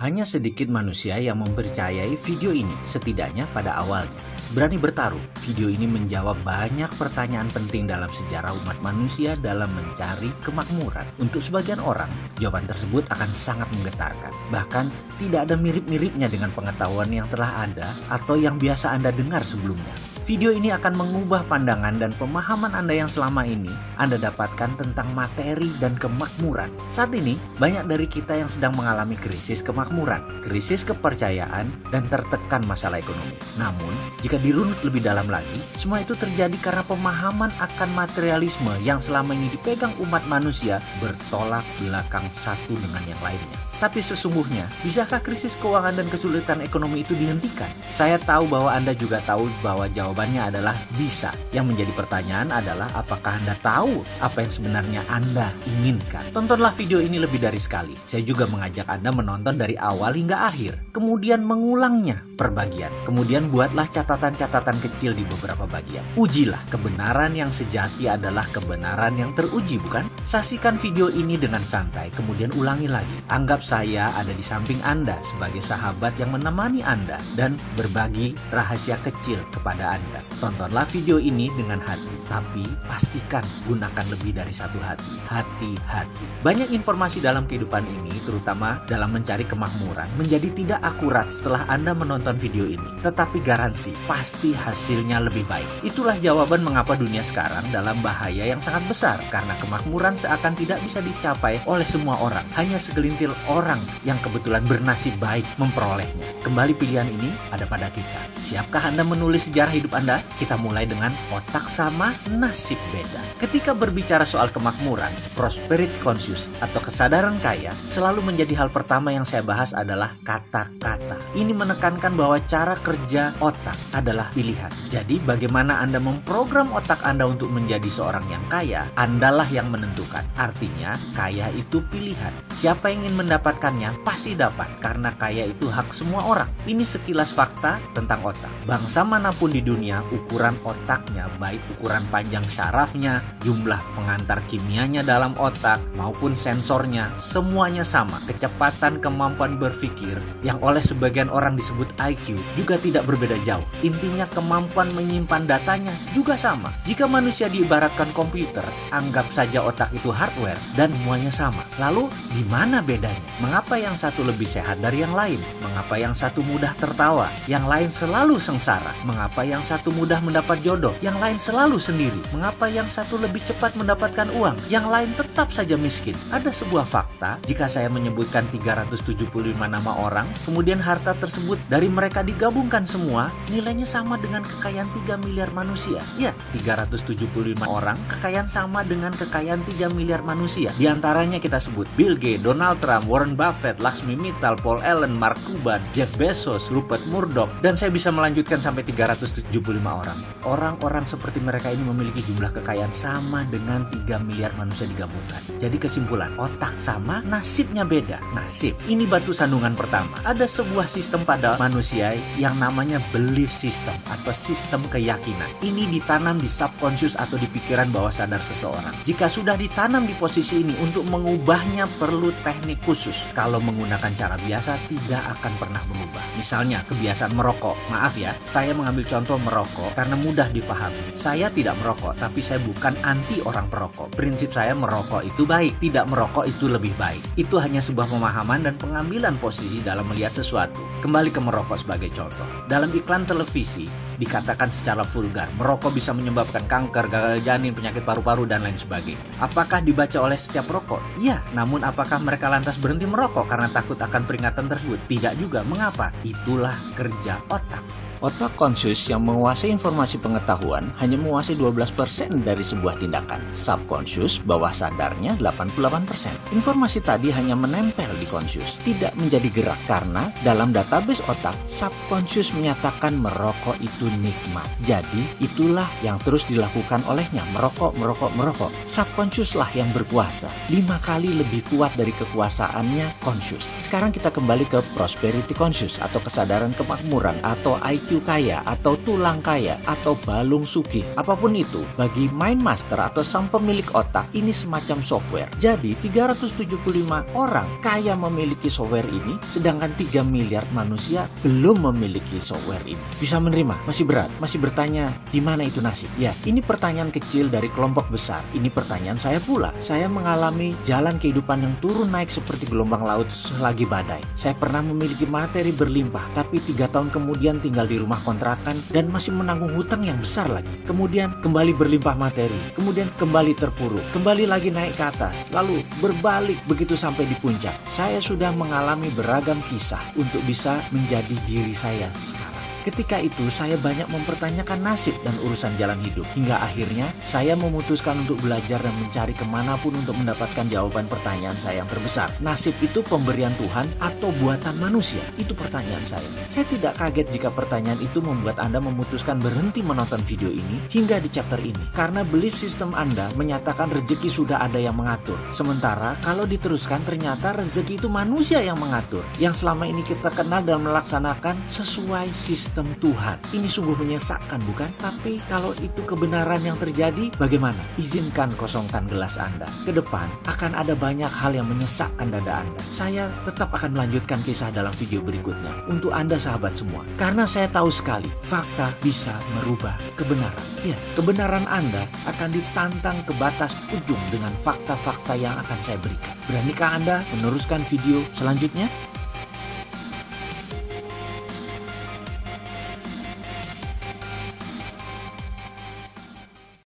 Hanya sedikit manusia yang mempercayai video ini, setidaknya pada awalnya. Berani bertaruh, video ini menjawab banyak pertanyaan penting dalam sejarah umat manusia dalam mencari kemakmuran. Untuk sebagian orang, jawaban tersebut akan sangat menggetarkan. Bahkan, tidak ada mirip-miripnya dengan pengetahuan yang telah ada atau yang biasa Anda dengar sebelumnya. Video ini akan mengubah pandangan dan pemahaman Anda yang selama ini Anda dapatkan tentang materi dan kemakmuran. Saat ini, banyak dari kita yang sedang mengalami krisis kemakmuran, krisis kepercayaan, dan tertekan masalah ekonomi. Namun, jika dirunut lebih dalam lagi, semua itu terjadi karena pemahaman akan materialisme yang selama ini dipegang umat manusia bertolak belakang satu dengan yang lainnya. Tapi sesungguhnya, bisakah krisis keuangan dan kesulitan ekonomi itu dihentikan? Saya tahu bahwa Anda juga tahu bahwa jawabannya adalah bisa. Yang menjadi pertanyaan adalah apakah Anda tahu apa yang sebenarnya Anda inginkan? Tontonlah video ini lebih dari sekali. Saya juga mengajak Anda menonton dari awal hingga akhir. Kemudian mengulangnya per bagian. Kemudian buatlah catatan-catatan kecil di beberapa bagian. Ujilah, kebenaran yang sejati adalah kebenaran yang teruji, bukan? Saksikan video ini dengan santai, kemudian ulangi lagi. Anggap saya ada di samping Anda sebagai sahabat yang menemani Anda dan berbagi rahasia kecil kepada Anda. Tontonlah video ini dengan hati, tapi pastikan gunakan lebih dari satu hati. Hati-hati. Banyak informasi dalam kehidupan ini, terutama dalam mencari kemakmuran, menjadi tidak akurat setelah Anda menonton video ini. Tetapi garansi, pasti hasilnya lebih baik. Itulah jawaban mengapa dunia sekarang dalam bahaya yang sangat besar, karena kemakmuran seakan tidak bisa dicapai oleh semua orang. Hanya segelintir orang yang kebetulan bernasib baik memperolehnya. Kembali pilihan ini ada pada kita. Siapkah Anda menulis sejarah hidup Anda? Kita mulai dengan otak sama, nasib beda. Ketika berbicara soal kemakmuran, prosperity conscious atau kesadaran kaya, selalu menjadi hal pertama yang saya bahas adalah kata-kata. Ini menekankan bahwa cara kerja otak adalah pilihan. Jadi bagaimana Anda memprogram otak Anda untuk menjadi seorang yang kaya, Andalah yang menentukan. Artinya, kaya itu pilihan. Siapa yang ingin mendapatkannya pasti dapat, karena kaya itu hak semua orang. Ini sekilas fakta tentang otak. Bangsa manapun di dunia, ukuran otaknya, baik ukuran panjang syarafnya, jumlah pengantar kimianya dalam otak, maupun sensornya, semuanya sama. Kecepatan kemampuan berpikir, yang oleh sebagian orang disebut IQ, juga tidak berbeda jauh. Intinya kemampuan menyimpan datanya juga sama. Jika manusia diibaratkan komputer, anggap saja otak itu hardware, dan semuanya sama. Lalu, di mana bedanya? Mengapa yang satu lebih sehat dari yang lain? Mengapa yang satu mudah tertawa? Yang lain selalu sengsara? Mengapa yang satu mudah mendapat jodoh? Yang lain selalu sendiri? Mengapa yang satu lebih cepat mendapatkan uang? Yang lain tetap saja miskin? Ada sebuah fakta, jika saya menyebutkan 375 nama orang, kemudian harta tersebut dari mereka digabungkan semua, nilainya sama dengan kekayaan 3 miliar manusia. Ya, 375 orang, kekayaan sama dengan kekayaan 3 miliar manusia. Di antaranya kita sebut Bill Gates, Donald Trump, Warren Buffett, Laxmi Mittal, Paul Allen, Mark Cuban, Jeff Bezos, Rupert Murdoch, dan saya bisa melanjutkan sampai 375 orang. Orang-orang seperti mereka ini memiliki jumlah kekayaan sama dengan 3 miliar manusia digabungkan. Jadi kesimpulan, otak sama, nasibnya beda. Nasib, ini batu sandungan pertama. Ada sebuah sistem pada manusia yang namanya belief system atau sistem keyakinan. Ini ditanam di subconscious atau di pikiran bawah sadar seseorang. Jika sudah ditanam di posisi ini, untuk mengubahnya perlu teknik khusus. Kalau menggunakan cara biasa tidak akan pernah berubah. Misalnya kebiasaan merokok. Maaf ya, saya mengambil contoh merokok karena mudah dipahami. Saya tidak merokok, tapi saya bukan anti orang perokok. Prinsip saya merokok itu baik, tidak merokok itu lebih baik. Itu hanya sebuah pemahaman dan pengambilan posisi dalam melihat sesuatu. Kembali ke merokok sebagai contoh. Dalam iklan televisi, dikatakan secara vulgar, merokok bisa menyebabkan kanker, gagal janin, penyakit paru-paru, dan lain sebagainya. Apakah dibaca oleh setiap perokok? Ya, namun apakah mereka lantas berhenti merokok karena takut akan peringatan tersebut? Tidak juga. Mengapa? Itulah kerja otak. Otak conscious yang menguasai informasi pengetahuan hanya menguasai 12% dari sebuah tindakan. Subconscious, bawah sadarnya 88%. Informasi tadi hanya menempel di conscious, tidak menjadi gerak karena dalam database otak, subconscious menyatakan merokok itu nikmat. Jadi, itulah yang terus dilakukan olehnya, merokok. Subconscious lah yang berkuasa, 5 kali lebih kuat dari kekuasaannya conscious. Sekarang kita kembali ke prosperity conscious atau kesadaran kemakmuran atau IQ IQ kaya atau tulang kaya atau balung sugih, apapun itu, bagi Mind Master atau sang pemilik otak ini semacam software. Jadi 375 orang kaya memiliki software ini, sedangkan 3 miliar manusia belum memiliki software ini. Bisa menerima? Masih berat? Masih bertanya di mana itu nasib? Ya, ini pertanyaan kecil dari kelompok besar. Ini pertanyaan saya pula. Saya mengalami jalan kehidupan yang turun naik seperti gelombang laut selagi badai. Saya pernah memiliki materi berlimpah, tapi 3 tahun kemudian tinggal di rumah kontrakan dan masih menanggung hutang yang besar lagi. Kemudian kembali berlimpah materi, kemudian kembali terpuruk, kembali lagi naik ke atas, lalu berbalik begitu sampai di puncak. Saya sudah mengalami beragam kisah untuk bisa menjadi diri saya sekarang. Ketika itu saya banyak mempertanyakan nasib dan urusan jalan hidup. Hingga akhirnya saya memutuskan untuk belajar dan mencari kemanapun untuk mendapatkan jawaban pertanyaan saya yang terbesar. Nasib itu pemberian Tuhan atau buatan manusia? Itu pertanyaan saya. Saya tidak kaget jika pertanyaan itu membuat Anda memutuskan berhenti menonton video ini hingga di chapter ini. Karena belief system Anda menyatakan rezeki sudah ada yang mengatur. Sementara kalau diteruskan ternyata rezeki itu manusia yang mengatur. Yang selama ini kita kenal dan melaksanakan sesuai sistem Tuhan. Ini sungguh menyesakkan, bukan? Tapi kalau itu kebenaran yang terjadi, bagaimana? Izinkan kosongkan gelas Anda. Ke depan akan ada banyak hal yang menyesakkan dada Anda. Saya tetap akan melanjutkan kisah dalam video berikutnya untuk Anda sahabat semua. Karena saya tahu sekali, fakta bisa merubah kebenaran. Ya, kebenaran Anda akan ditantang ke batas ujung dengan fakta-fakta yang akan saya berikan. Beranikah Anda meneruskan video selanjutnya?